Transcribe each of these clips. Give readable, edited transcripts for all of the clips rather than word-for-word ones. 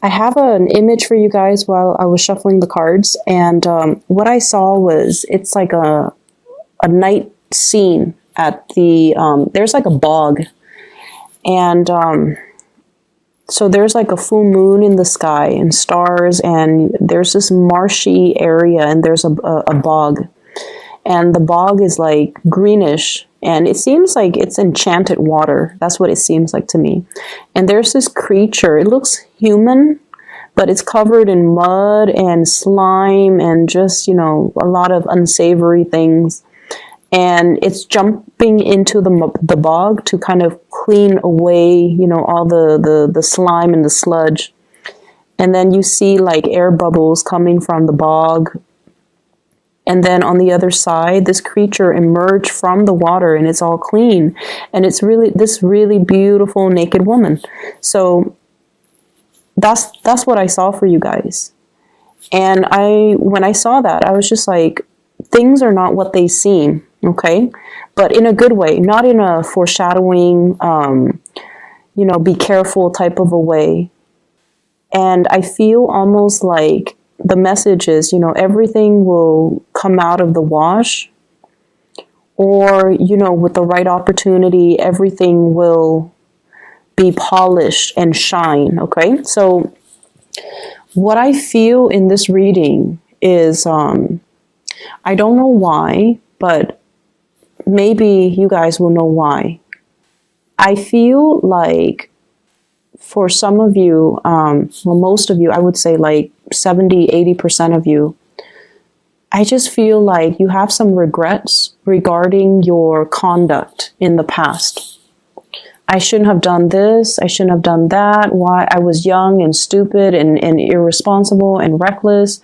I have an image for you guys while I was shuffling the cards, and what I saw was it's like a night scene at the there's like a bog, and so there's like a full moon in the sky and stars, and there's this marshy area, and there's a bog, and the bog is like greenish, and it seems like it's enchanted water. That's what it seems like to me. And there's this creature. It looks human, but it's covered in mud and slime and just, a lot of unsavory things. And it's jumping into the bog to kind of clean away, all the slime and the sludge. And then you see like air bubbles coming from the bog. And then on the other side, this creature emerged from the water, and it's all clean. And it's really this really beautiful naked woman. So that's what I saw for you guys. And when I saw that, I was just like, things are not what they seem, okay? But in a good way, not in a foreshadowing, be careful type of a way. And I feel almost like the message is, everything will come out of the wash, or, with the right opportunity, everything will be polished and shine, okay? So what I feel in this reading is, I don't know why, but maybe you guys will know why. I feel like for some of you, most of you, I would say like 70, 80% of you, I just feel like you have some regrets regarding your conduct in the past. I shouldn't have done this. I shouldn't have done that. Why? I was young and stupid and irresponsible and reckless.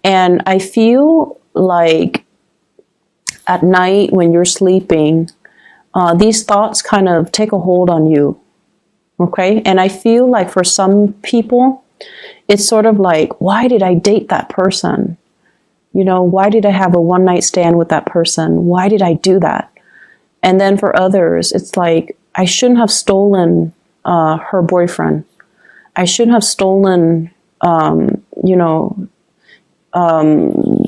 And I feel like at night when you're sleeping, these thoughts kind of take a hold on you. Okay? And I feel like for some people, it's sort of like, why did I date that person? Why did I have a one-night stand with that person? Why did I do that? And then for others, it's like, I shouldn't have stolen her boyfriend. I shouldn't have stolen,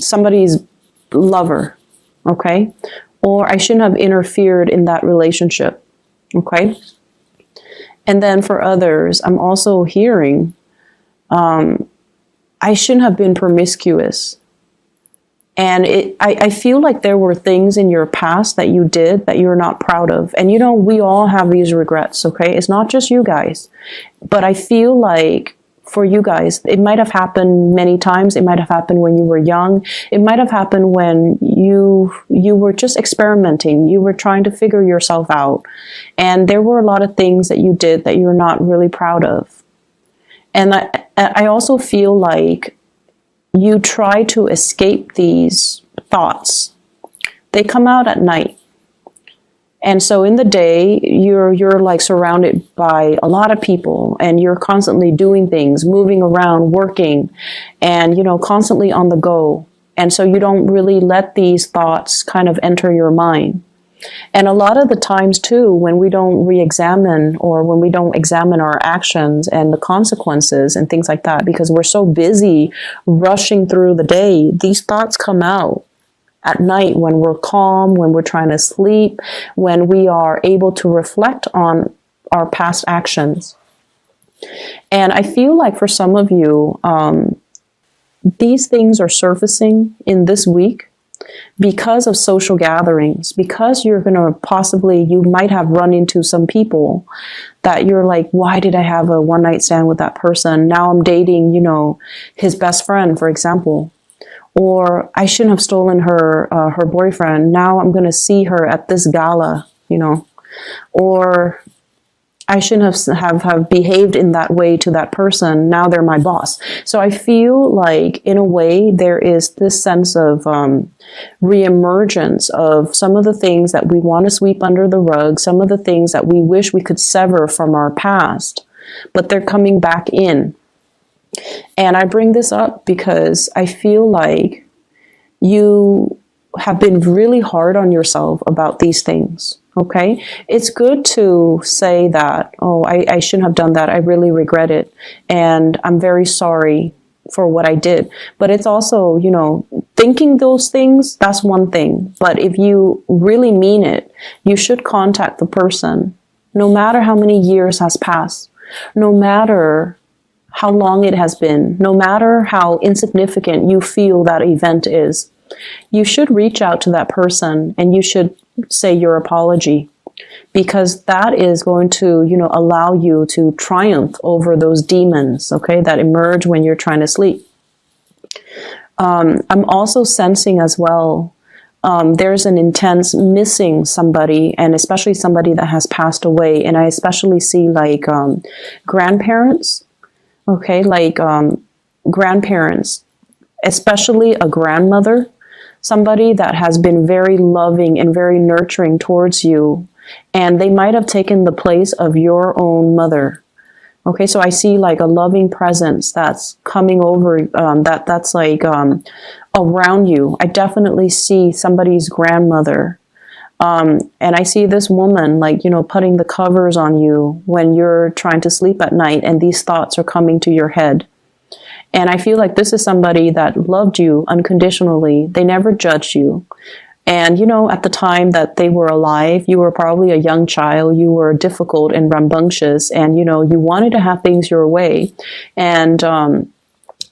somebody's lover, okay? Or I shouldn't have interfered in that relationship, okay? And then for others, I'm also hearing, I shouldn't have been promiscuous. And I feel like there were things in your past that you did that you're not proud of. And we all have these regrets, okay? It's not just you guys. But I feel like for you guys, it might have happened many times. It might have happened when you were young. It might have happened when you were just experimenting. You were trying to figure yourself out. And there were a lot of things that you did that you're not really proud of. And I also feel like you try to escape these thoughts. They come out at night. And so in the day, you're like surrounded by a lot of people, and you're constantly doing things, moving around, working, and, constantly on the go. And so you don't really let these thoughts kind of enter your mind. And a lot of the times too, when we don't re-examine, or when we don't examine our actions and the consequences and things like that, because we're so busy rushing through the day, these thoughts come out at night when we're calm, when we're trying to sleep, when we are able to reflect on our past actions. And I feel like for some of you, these things are surfacing in this week because of social gatherings, because you're going to you might have run into some people that you're like, why did I have a one-night stand with that person? Now I'm dating, his best friend, for example. Or I shouldn't have stolen her boyfriend. Now I'm going to see her at this gala, Or I shouldn't have behaved in that way to that person. Now they're my boss. So I feel like, in a way, there is this sense of reemergence of some of the things that we want to sweep under the rug, some of the things that we wish we could sever from our past, but they're coming back in. And I bring this up because I feel like you have been really hard on yourself about these things. Okay. It's good to say that, oh, I shouldn't have done that. I really regret it. And I'm very sorry for what I did. But it's also, thinking those things, that's one thing. But if you really mean it, you should contact the person, no matter how many years has passed, no matter how long it has been, no matter how insignificant you feel that event is. You should reach out to that person and you should say your apology, because that is going to, allow you to triumph over those demons, okay, that emerge when you're trying to sleep. I'm also sensing as well, there's an intense missing somebody, and especially somebody that has passed away. And I especially see like grandparents, okay, like grandparents, especially a grandmother, somebody that has been very loving and very nurturing towards you. And they might have taken the place of your own mother. Okay, so I see like a loving presence that's coming over, that's like around you. I definitely see somebody's grandmother. And I see this woman like, putting the covers on you when you're trying to sleep at night and these thoughts are coming to your head. And I feel like this is somebody that loved you unconditionally. They never judged you. And, at the time that they were alive, you were probably a young child. You were difficult and rambunctious. And, you wanted to have things your way. And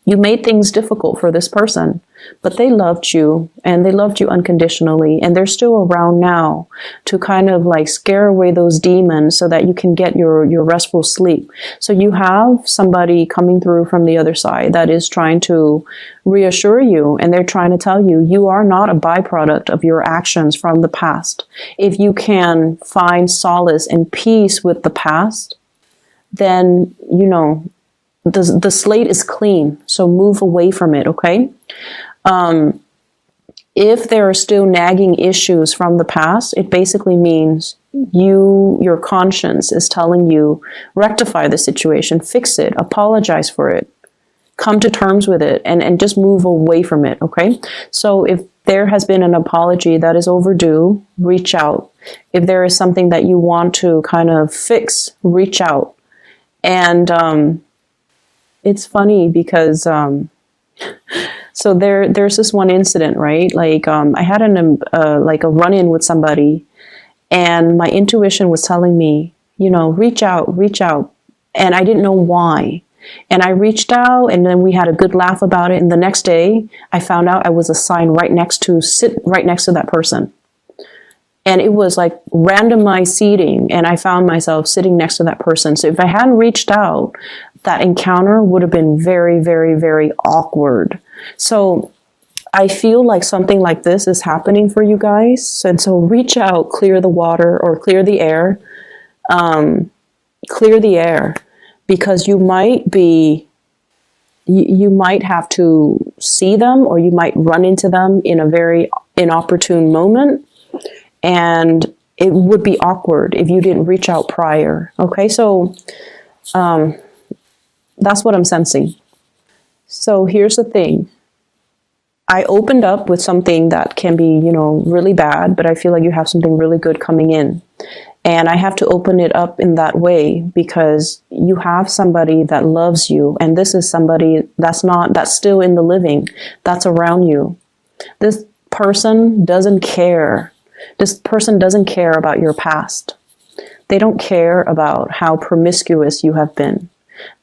you made things difficult for this person. But they loved you, and they loved you unconditionally. And they're still around now to kind of like scare away those demons so that you can get your restful sleep. So you have somebody coming through from the other side that is trying to reassure you, and they're trying to tell you, you are not a byproduct of your actions from the past. If you can find solace and peace with the past, then, the slate is clean. So move away from it, okay? If there are still nagging issues from the past, it basically means your conscience is telling you, rectify the situation, fix it, apologize for it, come to terms with it, and just move away from it, okay? So if there has been an apology that is overdue, reach out. If there is something that you want to kind of fix, reach out. And it's funny because so there's this one incident, right? Like I had like a run-in with somebody, and my intuition was telling me, reach out, and I didn't know why. And I reached out, and then we had a good laugh about it. And the next day, I found out I was assigned sit right next to that person. And it was like randomized seating, and I found myself sitting next to that person. So if I hadn't reached out, that encounter would have been very, very, very awkward. So I feel like something like this is happening for you guys. And so reach out, clear the water or clear the air. Clear the air, because you might have to see them, or you might run into them in a very inopportune moment. And it would be awkward if you didn't reach out prior. Okay, so that's what I'm sensing. So here's the thing. I opened up with something that can be, really bad, but I feel like you have something really good coming in. And I have to open it up in that way because you have somebody that loves you. And this is somebody that's still in the living, that's around you. This person doesn't care. This person doesn't care about your past. They don't care about how promiscuous you have been.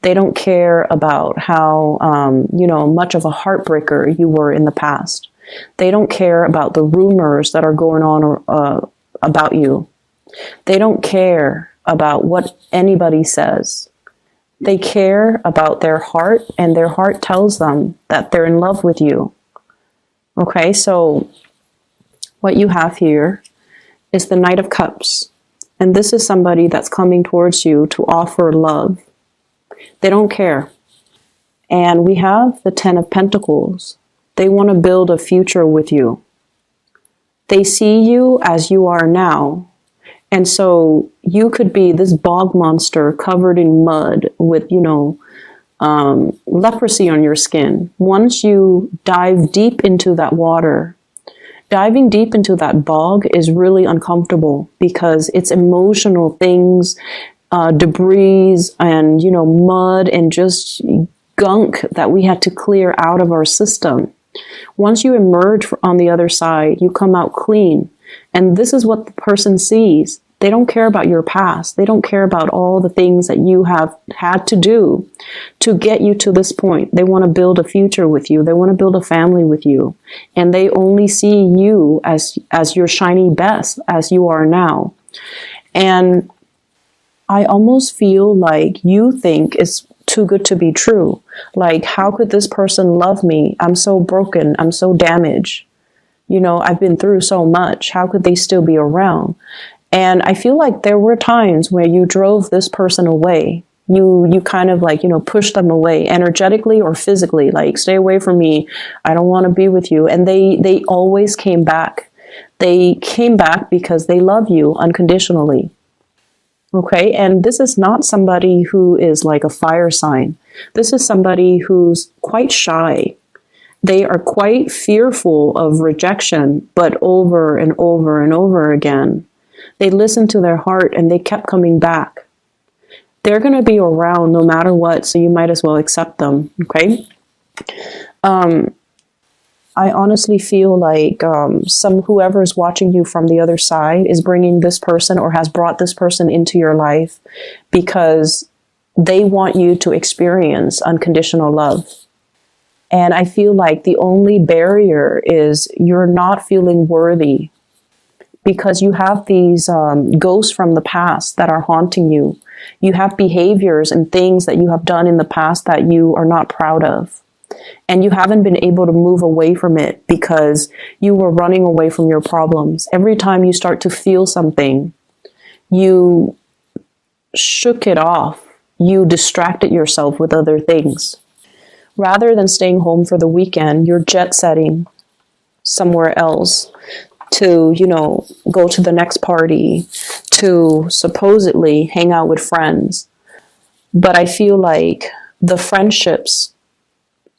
They don't care about how, much of a heartbreaker you were in the past. They don't care about the rumors that are going on about you. They don't care about what anybody says. They care about their heart, and their heart tells them that they're in love with you. Okay, so what you have here is the Knight of Cups. And this is somebody that's coming towards you to offer love. They don't care. And we have the Ten of Pentacles. They want to build a future with you. They see you as you are now. And so you could be this bog monster covered in mud with, leprosy on your skin. Once you dive deep into that water Diving deep into that bog is really uncomfortable because it's emotional things, debris and, mud and just gunk that we had to clear out of our system. Once you emerge on the other side, you come out clean. And this is what the person sees. They don't care about your past. They don't care about all the things that you have had to do to get you to this point. They want to build a future with you. They want to build a family with you. And they only see you as your shiny best as you are now. And I almost feel like you think it's too good to be true. Like, how could this person love me? I'm so broken. I'm so damaged. I've been through so much. How could they still be around? And I feel like there were times where you drove this person away. You kind of like, pushed them away energetically or physically, like, stay away from me. I don't want to be with you. And they always came back. They came back because they love you unconditionally. Okay. And this is not somebody who is like a fire sign. This is somebody who's quite shy. They are quite fearful of rejection, but over and over and over again. They listened to their heart and they kept coming back. They're going to be around no matter what, so you might as well accept them, okay? I honestly feel like whoever is watching you from the other side is bringing this person or has brought this person into your life because they want you to experience unconditional love. And I feel like the only barrier is you're not feeling worthy because you have these ghosts from the past that are haunting you. You have behaviors and things that you have done in the past that you are not proud of. And you haven't been able to move away from it because you were running away from your problems. Every time you start to feel something, you shook it off. You distracted yourself with other things. Rather than staying home for the weekend, you're jet setting somewhere else to, go to the next party, to supposedly hang out with friends. But I feel like the friendships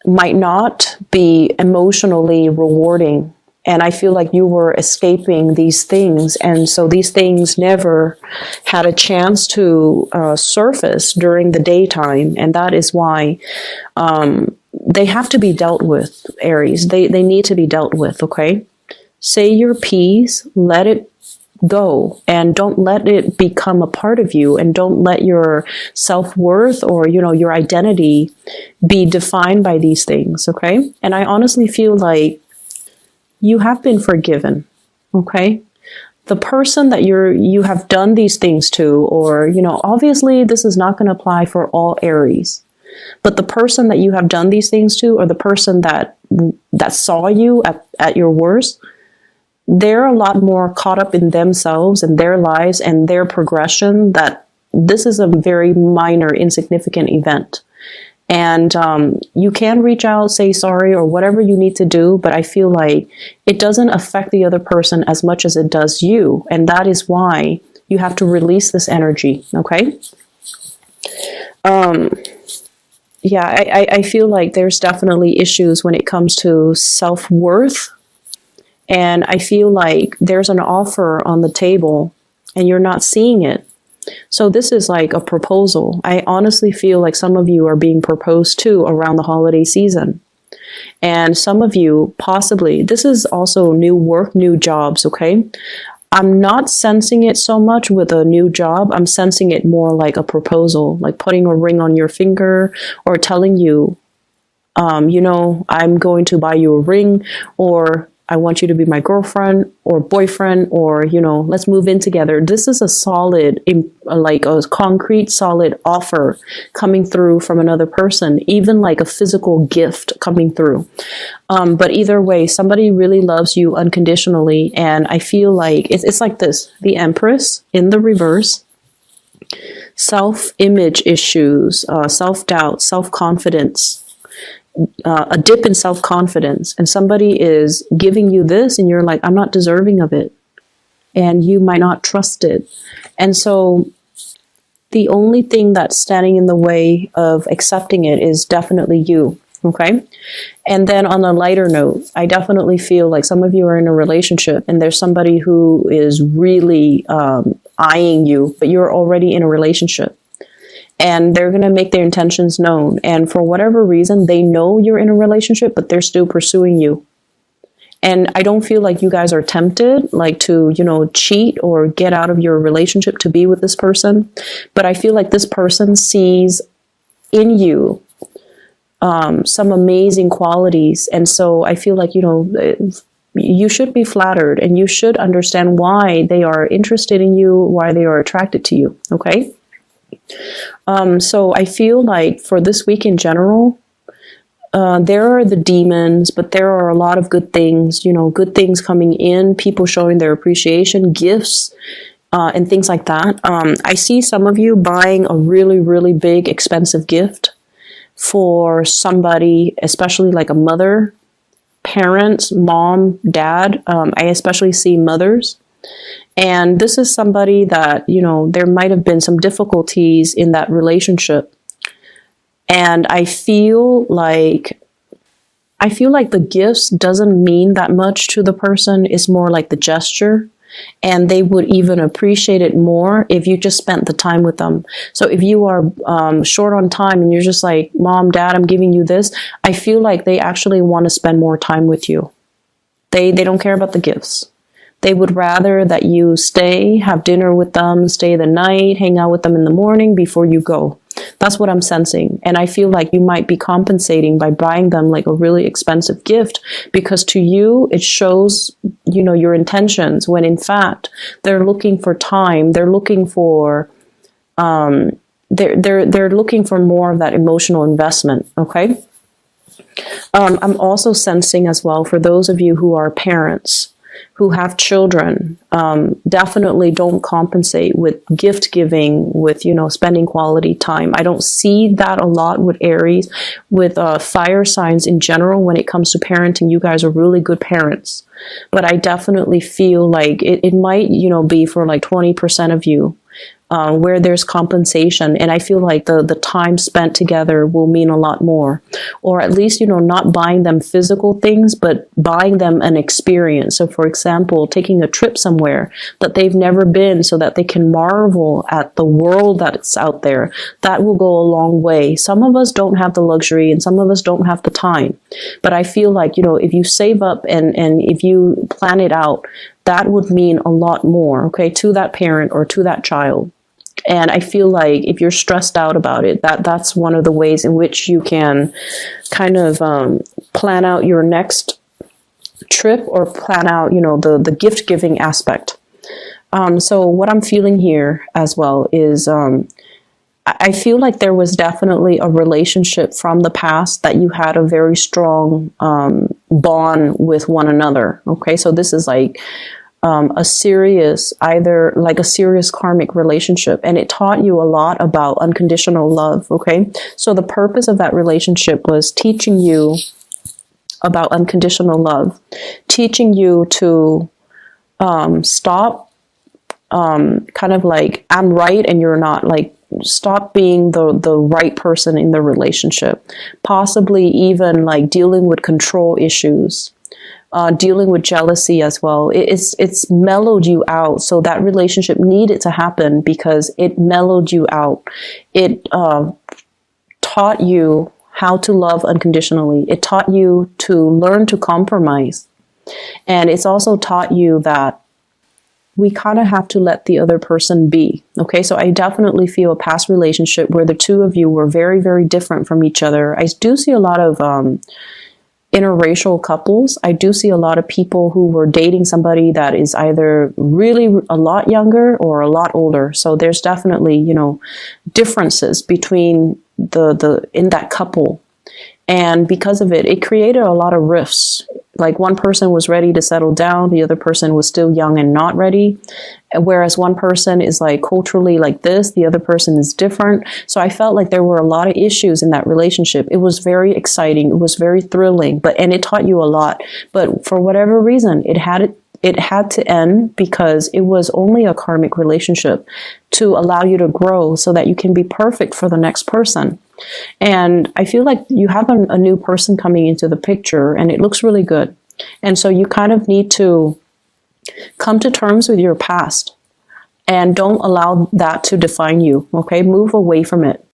might not be emotionally rewarding. And I feel like you were escaping these things. And so these things never had a chance to surface during the daytime. And that is why they have to be dealt with, Aries. They need to be dealt with, okay? Say your piece, let it go, and don't let it become a part of you, and don't let your self-worth or, your identity be defined by these things, okay? And I honestly feel like you have been forgiven, okay? The person that you have done these things to, or, obviously this is not going to apply for all Aries, but the person that you have done these things to, or the person that saw you at your worst, they're a lot more caught up in themselves and their lives and their progression that this is a very minor, insignificant event. And you can reach out, say sorry, or whatever you need to do, but I feel like it doesn't affect the other person as much as it does you. And that is why you have to release this energy, okay? Yeah, I feel like there's definitely issues when it comes to self-worth. And I feel like there's an offer on the table and you're not seeing it. So this is like a proposal. I honestly feel like some of you are being proposed to around the holiday season. And some of you possibly, this is also new work, new jobs, okay? I'm not sensing it so much with a new job. I'm sensing it more like a proposal, like putting a ring on your finger or telling you, I'm going to buy you a ring, or I want you to be my girlfriend or boyfriend, or, let's move in together. This is a solid, like a concrete, solid offer coming through from another person, even like a physical gift coming through. But either way, somebody really loves you unconditionally. And I feel like it's like this, the Empress in the reverse, self-image issues, self-doubt, self-confidence, a dip in self-confidence, and somebody is giving you this and you're like, I'm not deserving of it, and you might not trust it. And so the only thing that's standing in the way of accepting it is definitely you. Okay. And then on a lighter note, I definitely feel like some of you are in a relationship and there's somebody who is really eyeing you, but you're already in a relationship. And they're going to make their intentions known. And for whatever reason, they know you're in a relationship, but they're still pursuing you. And I don't feel like you guys are tempted, like to, cheat or get out of your relationship to be with this person. But I feel like this person sees in you some amazing qualities. And so I feel like, you should be flattered and you should understand why they are interested in you, why they are attracted to you. Okay. So I feel like for this week in general, there are the demons, but there are a lot of good things, good things coming in, people showing their appreciation, gifts, and things like that. I see some of you buying a really, really big, expensive gift for somebody, especially like a mother, parents, mom, dad. I especially see mothers. And this is somebody that, there might have been some difficulties in that relationship. And I feel like the gifts doesn't mean that much to the person. It's more like the gesture. And they would even appreciate it more if you just spent the time with them. So if you are short on time and you're just like, Mom, Dad, I'm giving you this, I feel like they actually want to spend more time with you. They don't care about the gifts. They would rather that you stay, have dinner with them, stay the night, hang out with them in the morning before you go. That's what I'm sensing. And I feel like you might be compensating by buying them like a really expensive gift because to you, it shows, your intentions when in fact they're looking for time. They're looking for, they're looking for more of that emotional investment. Okay. I'm also sensing as well for those of you who are parents, who have children, definitely don't compensate with gift giving, with, spending quality time. I don't see that a lot with Aries, with fire signs in general. When it comes to parenting, you guys are really good parents. But I definitely feel like it might, be for like 20% of you. Where there's compensation. And I feel like the time spent together will mean a lot more. Or at least, not buying them physical things, but buying them an experience. So for example, taking a trip somewhere that they've never been so that they can marvel at the world that's out there. That will go a long way. Some of us don't have the luxury and some of us don't have the time. But I feel like, if you save up and if you plan it out, that would mean a lot more, okay, to that parent or to that child. And I feel like if you're stressed out about it, that's one of the ways in which you can kind of plan out your next trip or plan out, the gift giving aspect. So what I'm feeling here as well is I feel like there was definitely a relationship from the past that you had a very strong bond with one another. Okay, so this is like a serious karmic relationship, and it taught you a lot about unconditional love. Okay, so the purpose of that relationship was teaching you about unconditional love, teaching you to stop kind of like I'm right and you're not, like stop being the right person in the relationship, possibly even like dealing with control issues. Dealing with jealousy as well. It's mellowed you out. So that relationship needed to happen because it mellowed you out. It taught you how to love unconditionally. It taught you to learn to compromise. And it's also taught you that we kind of have to let the other person be. Okay, so I definitely feel a past relationship where the two of you were very, very different from each other. I do see a lot of interracial couples. I do see a lot of people who were dating somebody that is either really a lot younger or a lot older. So there's definitely, differences between the in that couple. And because of it, it created a lot of rifts. Like one person was ready to settle down, the other person was still young and not ready. Whereas one person is like culturally like this, the other person is different. So I felt like there were a lot of issues in that relationship. It was very exciting. It was very thrilling, and it taught you a lot. But for whatever reason, it had to end because it was only a karmic relationship to allow you to grow so that you can be perfect for the next person. And I feel like you have a new person coming into the picture, and it looks really good. And so you kind of need to come to terms with your past and don't allow that to define you, okay? Move away from it.